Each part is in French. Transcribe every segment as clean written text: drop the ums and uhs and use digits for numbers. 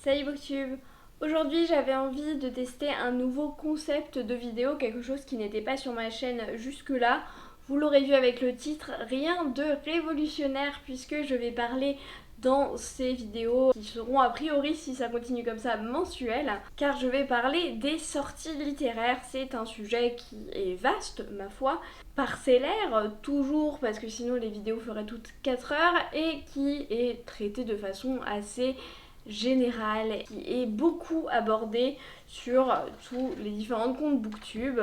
Salut Booktube. Aujourd'hui j'avais envie de tester un nouveau concept de vidéo, quelque chose qui n'était pas sur ma chaîne jusque-là. Vous l'aurez vu avec le titre, rien de révolutionnaire puisque je vais parler dans ces vidéos qui seront a priori, si ça continue comme ça, mensuelles, car je vais parler des sorties littéraires. C'est un sujet qui est vaste, ma foi, parcellaire, toujours parce que sinon les vidéos feraient toutes 4 heures, et qui est traité de façon assez générale, qui est beaucoup abordé sur tous les différents comptes Booktube.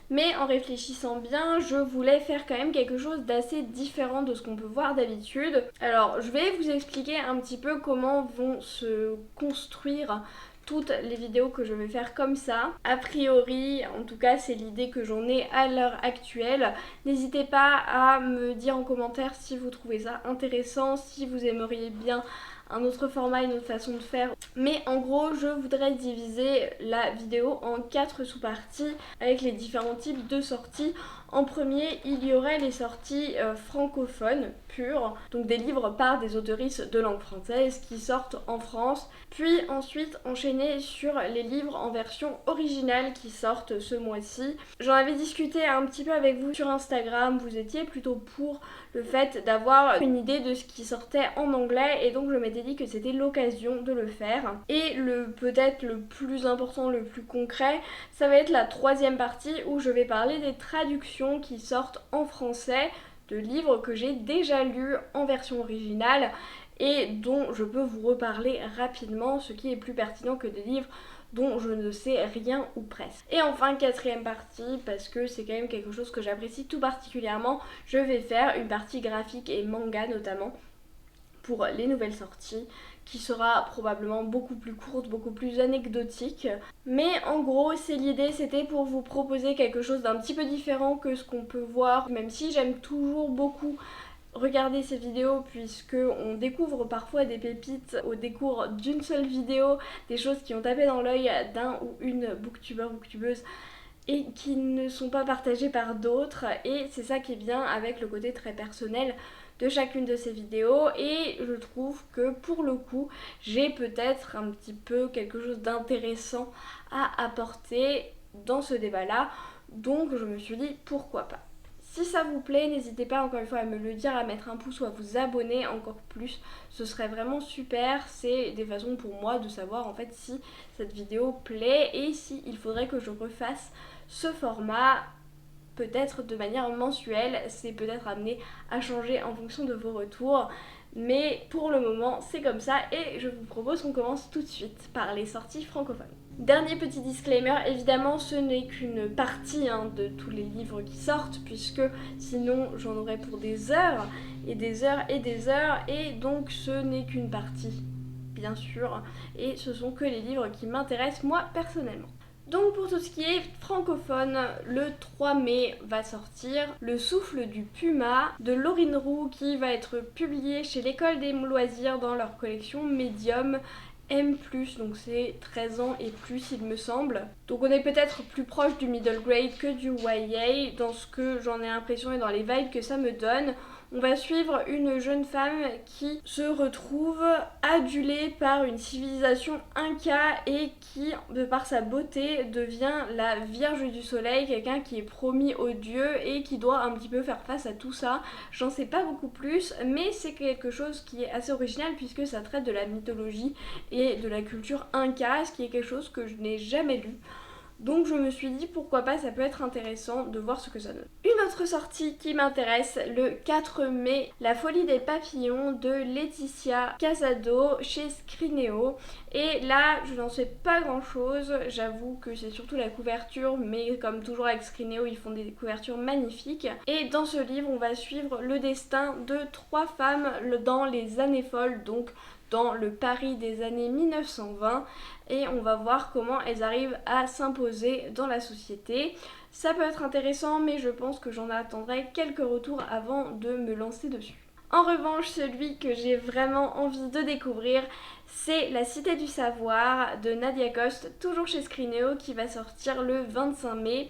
Mais en réfléchissant bien, je voulais faire quand même quelque chose d'assez différent de ce qu'on peut voir d'habitude. Alors, je vais vous expliquer un petit peu comment vont se construire toutes les vidéos que je vais faire comme ça. A priori, en tout cas, c'est l'idée que j'en ai à l'heure actuelle. N'hésitez pas à me dire en commentaire si vous trouvez ça intéressant, si vous aimeriez bien un autre format, une autre façon de faire. Mais en gros, je voudrais diviser la vidéo en 4 sous-parties avec les différents types de sorties. En premier, il y aurait les sorties francophones pures, donc des livres par des autoristes de langue française qui sortent en France. Puis ensuite enchaîner sur les livres en version originale qui sortent ce mois-ci. J'en avais discuté un petit peu avec vous sur Instagram, vous étiez plutôt pour le fait d'avoir une idée de ce qui sortait en anglais, et donc je m'étais dit que c'était l'occasion de le faire. Et peut-être le plus important, le plus concret, ça va être la troisième partie où je vais parler des traductions qui sortent en français de livres que j'ai déjà lus en version originale et dont je peux vous reparler rapidement, ce qui est plus pertinent que des livres dont je ne sais rien ou presque. Et enfin, quatrième partie, parce que c'est quand même quelque chose que j'apprécie tout particulièrement, je vais faire une partie graphique et manga notamment pour les nouvelles sorties, qui sera probablement beaucoup plus courte, beaucoup plus anecdotique. Mais en gros, c'est l'idée, c'était pour vous proposer quelque chose d'un petit peu différent que ce qu'on peut voir, même si j'aime toujours beaucoup regarder ces vidéos puisque on découvre parfois des pépites au décours d'une seule vidéo, des choses qui ont tapé dans l'œil d'un ou une booktuber, booktubeuse et qui ne sont pas partagées par d'autres, et c'est ça qui est bien avec le côté très personnel de chacune de ces vidéos. Et je trouve que pour le coup j'ai peut-être un petit peu quelque chose d'intéressant à apporter dans ce débat là, donc je me suis dit pourquoi pas. Si ça vous plaît, n'hésitez pas encore une fois à me le dire, à mettre un pouce ou à vous abonner encore plus, ce serait vraiment super. C'est des façons pour moi de savoir en fait si cette vidéo plaît et si il faudrait que je refasse ce format peut-être de manière mensuelle. C'est peut-être amené à changer en fonction de vos retours, mais pour le moment c'est comme ça, et je vous propose qu'on commence tout de suite par les sorties francophones. Dernier petit disclaimer, évidemment ce n'est qu'une partie de tous les livres qui sortent, puisque sinon j'en aurais pour des heures et des heures et des heures, et donc ce n'est qu'une partie bien sûr, et ce sont que les livres qui m'intéressent moi personnellement. Donc pour tout ce qui est francophone, le 3 mai va sortir Le Souffle du Puma de Laurine Roux, qui va être publié chez l'École des loisirs dans leur collection Medium M+, donc c'est 13 ans et plus il me semble. Donc on est peut-être plus proche du middle grade que du YA dans ce que j'en ai l'impression et dans les vibes que ça me donne. On va suivre une jeune femme qui se retrouve adulée par une civilisation inca et qui, de par sa beauté, devient la Vierge du Soleil, quelqu'un qui est promis aux dieux et qui doit un petit peu faire face à tout ça. J'en sais pas beaucoup plus, mais c'est quelque chose qui est assez original puisque ça traite de la mythologie et de la culture inca, ce qui est quelque chose que je n'ai jamais lu. Donc je me suis dit pourquoi pas, ça peut être intéressant de voir ce que ça donne. Une autre sortie qui m'intéresse, le 4 mai, La Folie des Papillons de Laetitia Casado chez Scrinéo. Et là, je n'en sais pas grand chose, j'avoue que c'est surtout la couverture, mais comme toujours avec Scrinéo, ils font des couvertures magnifiques. Et dans ce livre, on va suivre le destin de 3 femmes dans les années folles, donc dans le Paris des années 1920, et on va voir comment elles arrivent à s'imposer dans la société. Ça peut être intéressant, mais je pense que j'en attendrai quelques retours avant de me lancer dessus. En revanche, celui que j'ai vraiment envie de découvrir, c'est La Cité du Savoir de Nadia Coste, toujours chez Scrinéo, qui va sortir le 25 mai.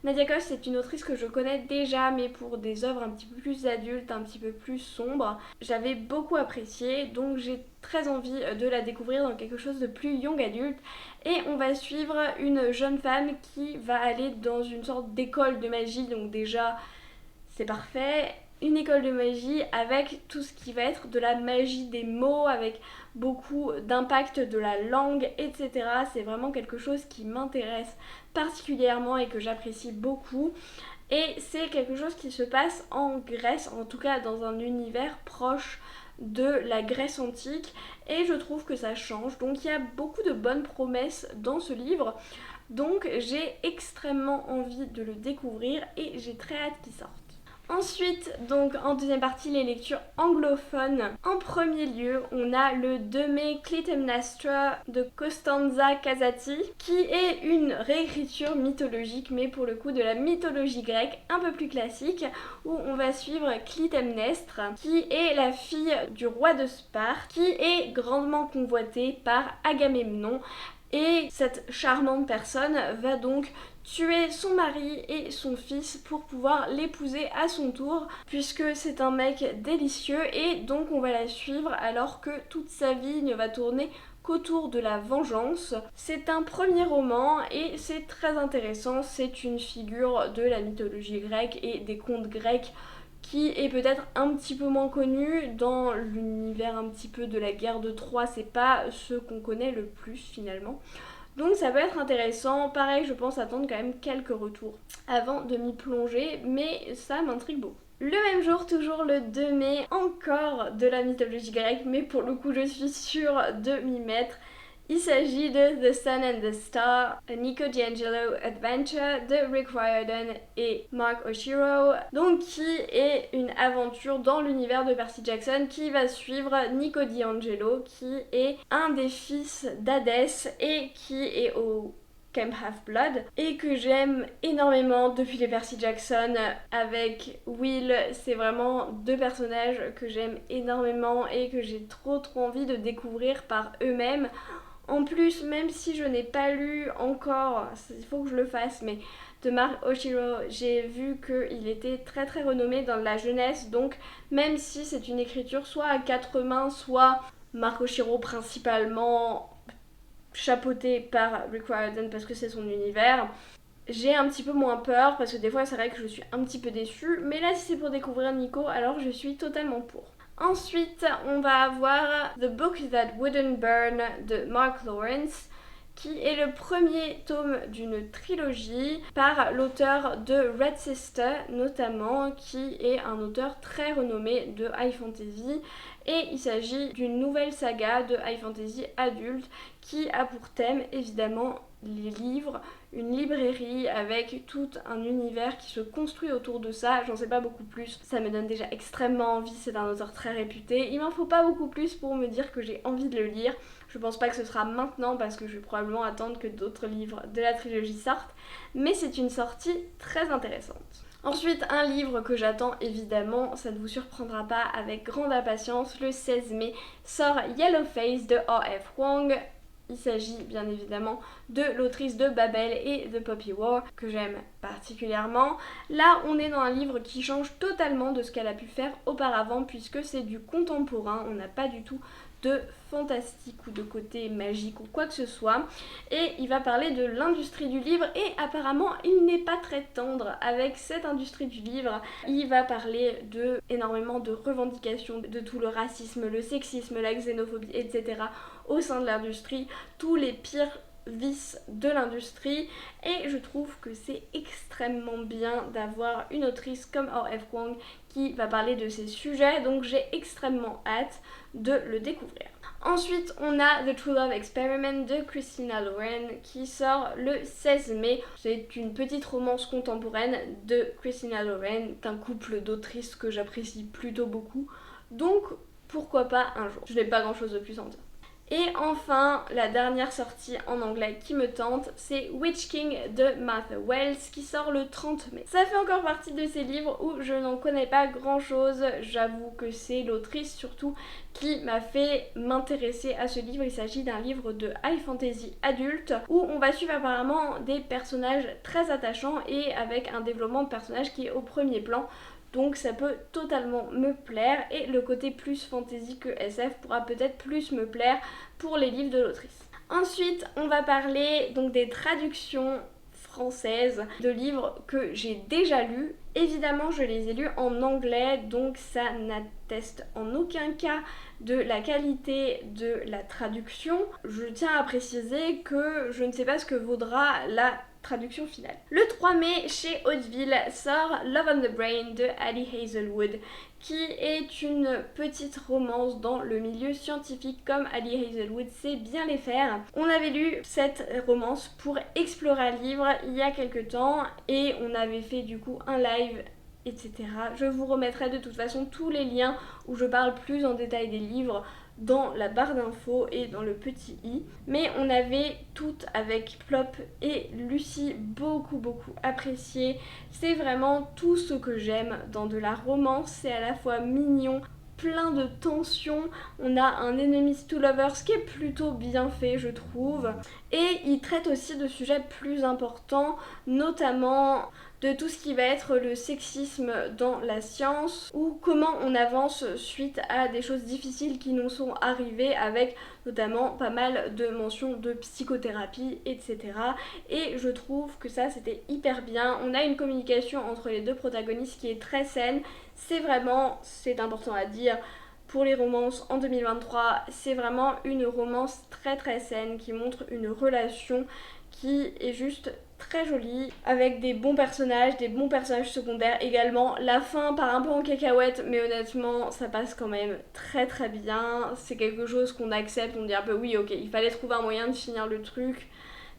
Nadia Coste, c'est une autrice que je connais déjà, mais pour des œuvres un petit peu plus adultes, un petit peu plus sombres. J'avais beaucoup apprécié, donc j'ai très envie de la découvrir dans quelque chose de plus young adulte. Et on va suivre une jeune femme qui va aller dans une sorte d'école de magie, donc déjà c'est parfait. Une école de magie avec tout ce qui va être de la magie des mots, avec beaucoup d'impact de la langue, etc. C'est vraiment quelque chose qui m'intéresse particulièrement et que j'apprécie beaucoup. Et c'est quelque chose qui se passe en Grèce, en tout cas dans un univers proche de la Grèce antique, et je trouve que ça change. Donc il y a beaucoup de bonnes promesses dans ce livre, donc j'ai extrêmement envie de le découvrir et j'ai très hâte qu'il sorte. Ensuite, donc en deuxième partie, les lectures anglophones. En premier lieu, on a le 2 mai Clytemnestra de Costanza Casati, qui est une réécriture mythologique, mais pour le coup de la mythologie grecque un peu plus classique, où on va suivre Clytemnestre, qui est la fille du roi de Sparte, qui est grandement convoitée par Agamemnon. Et cette charmante personne va donc tuer son mari et son fils pour pouvoir l'épouser à son tour, puisque c'est un mec délicieux, et donc on va la suivre alors que toute sa vie ne va tourner qu'autour de la vengeance. C'est un premier roman et c'est très intéressant, c'est une figure de la mythologie grecque et des contes grecs qui est peut-être un petit peu moins connu dans l'univers un petit peu de la guerre de Troie, c'est pas ce qu'on connaît le plus finalement. Donc ça peut être intéressant, pareil je pense attendre quand même quelques retours avant de m'y plonger, mais ça m'intrigue beaucoup. Le même jour, toujours le 2 mai, encore de la mythologie grecque, mais pour le coup je suis sûre de m'y mettre. Il s'agit de The Sun and the Star, a Nico D'Angelo Adventure de Rick Riordan et Mark Oshiro, donc qui est une aventure dans l'univers de Percy Jackson qui va suivre Nico D'Angelo, qui est un des fils d'Hadès et qui est au Camp Half-Blood et que j'aime énormément depuis les Percy Jackson avec Will. C'est vraiment deux personnages que j'aime énormément et que j'ai trop envie de découvrir par eux-mêmes. En plus, même si je n'ai pas lu encore, il faut que je le fasse, mais de Mark Oshiro, j'ai vu qu'il était très renommé dans la jeunesse, donc même si c'est une écriture soit à quatre mains, soit Mark Oshiro principalement chapeauté par Rick Riordan parce que c'est son univers, j'ai un petit peu moins peur parce que des fois c'est vrai que je suis un petit peu déçue, mais là si c'est pour découvrir Nico, alors je suis totalement pour. Ensuite, on va avoir The Book That Wouldn't Burn de Mark Lawrence, qui est le premier tome d'une trilogie par l'auteur de Red Sister notamment, qui est un auteur très renommé de high fantasy, et il s'agit d'une nouvelle saga de high fantasy adulte qui a pour thème évidemment les livres, une librairie avec tout un univers qui se construit autour de ça. J'en sais pas beaucoup plus, ça me donne déjà extrêmement envie, c'est un auteur très réputé. Il m'en faut pas beaucoup plus pour me dire que j'ai envie de le lire. Je pense pas que ce sera maintenant parce que je vais probablement attendre que d'autres livres de la trilogie sortent, mais c'est une sortie très intéressante. Ensuite, un livre que j'attends évidemment, ça ne vous surprendra pas, avec grande impatience, le 16 mai sort Yellowface de A.F. Wong. Il s'agit bien évidemment de l'autrice de Babel et de Poppy War, que j'aime particulièrement. Là, on est dans un livre qui change totalement de ce qu'elle a pu faire auparavant, puisque c'est du contemporain, on n'a pas du tout de fantastique ou de côté magique ou quoi que ce soit, et il va parler de l'industrie du livre, et apparemment il n'est pas très tendre avec cette industrie du livre. Il va parler de énormément de revendications, de tout le racisme, le sexisme, la xénophobie, etc. au sein de l'industrie, tous les pires vices de l'industrie, et je trouve que c'est extrêmement bien d'avoir une autrice comme A.F. Wong qui va parler de ces sujets, donc j'ai extrêmement hâte de le découvrir. Ensuite, on a The True Love Experiment de Christina Lauren qui sort le 16 mai. C'est une petite romance contemporaine de Christina Lauren, d'un couple d'autrices que j'apprécie plutôt beaucoup, donc pourquoi pas un jour. Je n'ai pas grand chose de plus à en dire. Et enfin, la dernière sortie en anglais qui me tente, c'est Witch King de Martha Wells qui sort le 30 mai. Ça fait encore partie de ces livres où je n'en connais pas grand chose, j'avoue que c'est l'autrice surtout qui m'a fait m'intéresser à ce livre. Il s'agit d'un livre de high fantasy adulte où on va suivre apparemment des personnages très attachants et avec un développement de personnages qui est au premier plan. Donc ça peut totalement me plaire et le côté plus fantasy que SF pourra peut-être plus me plaire pour les livres de l'autrice. Ensuite, on va parler donc des traductions françaises de livres que j'ai déjà lus. Évidemment, je les ai lus en anglais, donc ça n'atteste en aucun cas de la qualité de la traduction. Je tiens à préciser que je ne sais pas ce que vaudra la traduction finale. Le 3 mai, chez Hauteville, sort Love on the Brain de Ali Hazelwood, qui est une petite romance dans le milieu scientifique comme Ali Hazelwood sait bien les faire. On avait lu cette romance pour Explorer un livre il y a quelques temps et on avait fait du coup un live, etc. Je vous remettrai de toute façon tous les liens où je parle plus en détail des livres dans la barre d'infos et dans le petit i. Mais on avait toutes avec Plop et Lucie beaucoup apprécié. C'est vraiment tout ce que j'aime dans de la romance. C'est à la fois mignon, plein de tension, on a un Enemies to Lovers qui est plutôt bien fait je trouve, et il traite aussi de sujets plus importants, notamment de tout ce qui va être le sexisme dans la science ou comment on avance suite à des choses difficiles qui nous sont arrivées, avec notamment pas mal de mentions de psychothérapie, etc. Et je trouve que ça c'était hyper bien. On a une communication entre les deux protagonistes qui est très saine. C'est important à dire, pour les romances en 2023, c'est vraiment une romance très saine qui montre une relation qui est juste très jolie, avec des bons personnages secondaires également. La fin part un peu en cacahuète, mais honnêtement ça passe quand même très bien. C'est quelque chose qu'on accepte, on dit un peu oui ok, il fallait trouver un moyen de finir le truc.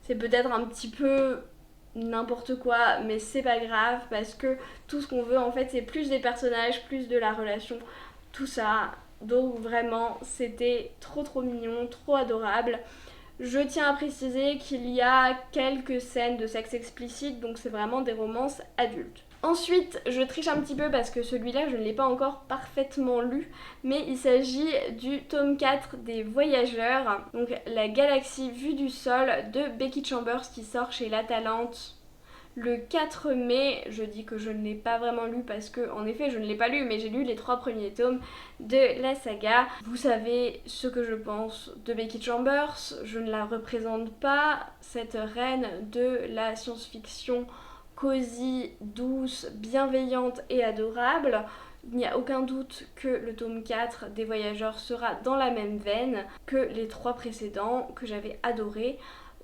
C'est peut-être un petit peu n'importe quoi, mais c'est pas grave parce que tout ce qu'on veut en fait c'est plus des personnages, plus de la relation, tout ça. Donc vraiment c'était trop mignon, trop adorable. Je tiens à préciser qu'il y a quelques scènes de sexe explicite, donc c'est vraiment des romances adultes. Ensuite, je triche un petit peu parce que celui-là, je ne l'ai pas encore parfaitement lu, mais il s'agit du tome 4 des Voyageurs, donc la galaxie vue du sol de Becky Chambers qui sort chez La Talente le 4 mai. Je dis que je ne l'ai pas vraiment lu parce que, en effet, je ne l'ai pas lu, mais j'ai lu les 3 premiers tomes de la saga. Vous savez ce que je pense de Becky Chambers, je ne la représente pas, cette reine de la science-fiction cosy, douce, bienveillante et adorable. Il n'y a aucun doute que le tome 4 des Voyageurs sera dans la même veine que les 3 précédents que j'avais adorés.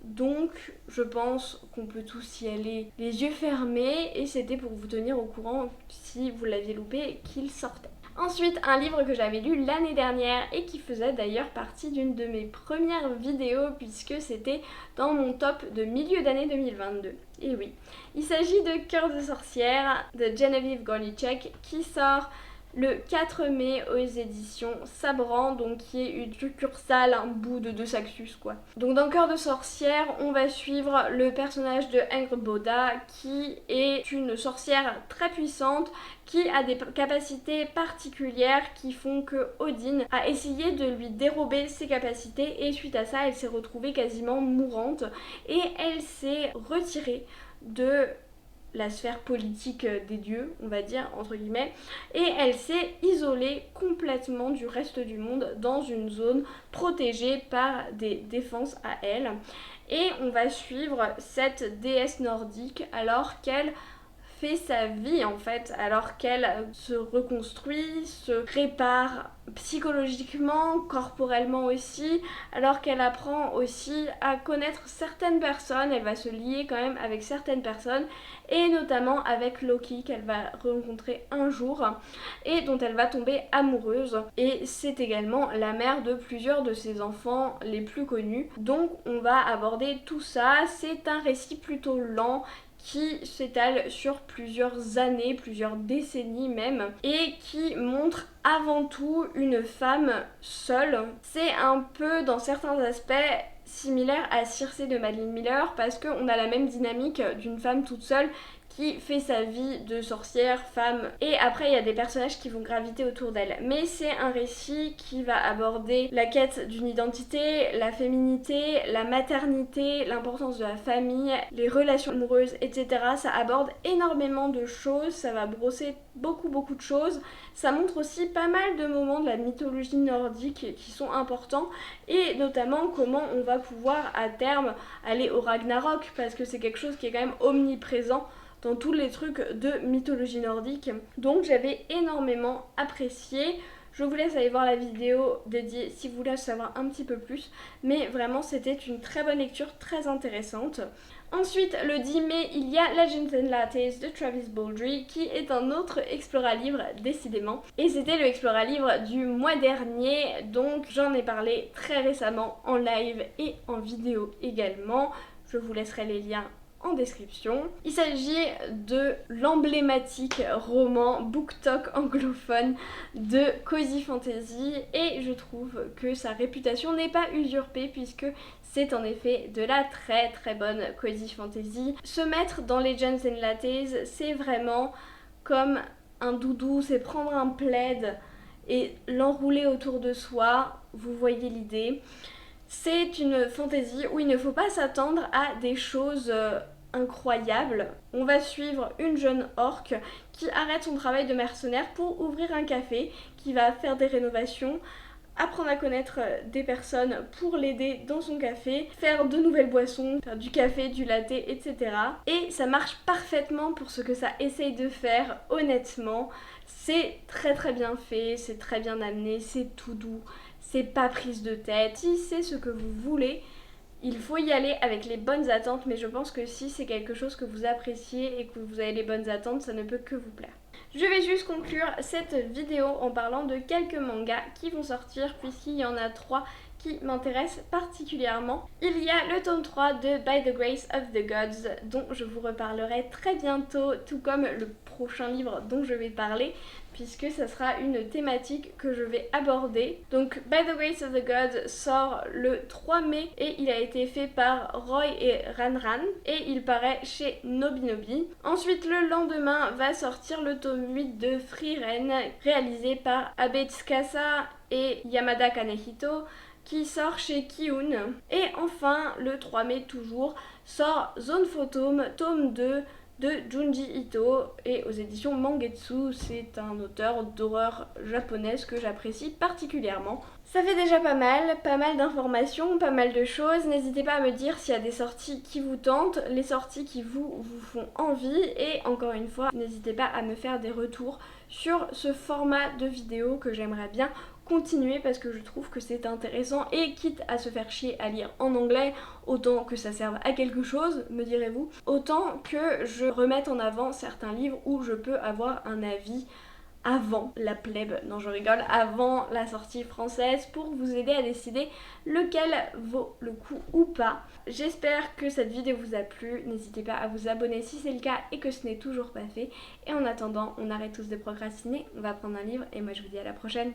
Donc je pense qu'on peut tous y aller les yeux fermés, et c'était pour vous tenir au courant si vous l'aviez loupé qu'il sortait. Ensuite, un livre que j'avais lu l'année dernière et qui faisait d'ailleurs partie d'une de mes premières vidéos puisque c'était dans mon top de milieu d'année 2022. Et oui, il s'agit de Cœur de sorcière de Genevieve Gornichek qui sort le 4 mai aux éditions Sabran, donc qui est une succursale, un bout de Saxus quoi. Donc dans Cœur de sorcière, on va suivre le personnage de Angrboda qui est une sorcière très puissante qui a des capacités particulières qui font que Odin a essayé de lui dérober ses capacités, et suite à ça elle s'est retrouvée quasiment mourante et elle s'est retirée de la sphère politique des dieux, on va dire, entre guillemets, et elle s'est isolée complètement du reste du monde dans une zone protégée par des défenses à elle. Et on va suivre cette déesse nordique alors qu'elle fait sa vie en fait, alors qu'elle se reconstruit, se répare psychologiquement, corporellement aussi, alors qu'elle apprend aussi à connaître certaines personnes, elle va se lier quand même avec certaines personnes, et notamment avec Loki qu'elle va rencontrer un jour et dont elle va tomber amoureuse, et c'est également la mère de plusieurs de ses enfants les plus connus. Donc on va aborder tout ça, c'est un récit plutôt lent qui s'étale sur plusieurs années, plusieurs décennies même, et qui montre avant tout une femme seule. C'est un peu dans certains aspects similaire à Circé de Madeline Miller parce qu'on a la même dynamique d'une femme toute seule qui fait sa vie de sorcière, femme, et après il y a des personnages qui vont graviter autour d'elle. Mais c'est un récit qui va aborder la quête d'une identité, la féminité, la maternité, l'importance de la famille, les relations amoureuses, etc. Ça aborde énormément de choses, ça va brosser beaucoup de choses. Ça montre aussi pas mal de moments de la mythologie nordique qui sont importants, et notamment comment on va pouvoir à terme aller au Ragnarok, parce que c'est quelque chose qui est quand même omniprésent dans tous les trucs de mythologie nordique. Donc j'avais énormément apprécié. Je vous laisse aller voir la vidéo dédiée si vous voulez en savoir un petit peu plus. Mais vraiment c'était une très bonne lecture, très intéressante. Ensuite, le 10 mai, il y a Legends and Lattes de Travis Baldree, qui est un autre Explora-livre, décidément. Et c'était le Explora-livre du mois dernier, donc j'en ai parlé très récemment en live et en vidéo également. Je vous laisserai les liens en description. Il s'agit de l'emblématique roman BookTok anglophone de Cozy Fantasy, et je trouve que sa réputation n'est pas usurpée puisque c'est en effet de la très bonne Cozy Fantasy. Se mettre dans Legends and Lattes, c'est vraiment comme un doudou, c'est prendre un plaid et l'enrouler autour de soi, vous voyez l'idée. C'est une fantaisie où il ne faut pas s'attendre à des choses incroyables. On va suivre une jeune orque qui arrête son travail de mercenaire pour ouvrir un café, qui va faire des rénovations, apprendre à connaître des personnes pour l'aider dans son café, faire de nouvelles boissons, faire du café, du latte, etc. Et ça marche parfaitement pour ce que ça essaye de faire, honnêtement. C'est très bien fait, c'est très bien amené, c'est tout doux, c'est pas prise de tête. Si c'est ce que vous voulez, il faut y aller avec les bonnes attentes, mais je pense que si c'est quelque chose que vous appréciez et que vous avez les bonnes attentes, ça ne peut que vous plaire. Je vais juste conclure cette vidéo en parlant de quelques mangas qui vont sortir, puisqu'il y en a 3 qui m'intéressent particulièrement. Il y a le tome 3 de By the Grace of the Gods, dont je vous reparlerai très bientôt, tout comme le prochain livre dont je vais parler, puisque ça sera une thématique que je vais aborder. Donc By the Grace of the Gods sort le 3 mai et il a été fait par Roy et Ranran et il paraît chez Nobinobi. Ensuite le lendemain va sortir le tome 8 de Free Ren, réalisé par Abe Tsukasa et Yamada Kanehito, qui sort chez Kiun. Et enfin le 3 mai toujours sort Zone Phantom tome 2 de Junji Ito et aux éditions Mangetsu. C'est un auteur d'horreur japonaise que j'apprécie particulièrement. Ça fait déjà pas mal d'informations, pas mal de choses. N'hésitez pas à me dire s'il y a des sorties qui vous tentent, les sorties qui vous font envie, et encore une fois, n'hésitez pas à me faire des retours sur ce format de vidéo que j'aimerais bien continuer parce que je trouve que c'est intéressant, et quitte à se faire chier à lire en anglais, autant que ça serve à quelque chose, me direz-vous, autant que je remette en avant certains livres où je peux avoir un avis avant la plèbe, non je rigole, avant la sortie française, pour vous aider à décider lequel vaut le coup ou pas. J'espère que cette vidéo vous a plu, n'hésitez pas à vous abonner si c'est le cas et que ce n'est toujours pas fait, et en attendant, on arrête tous de procrastiner, on va prendre un livre, et moi je vous dis à la prochaine.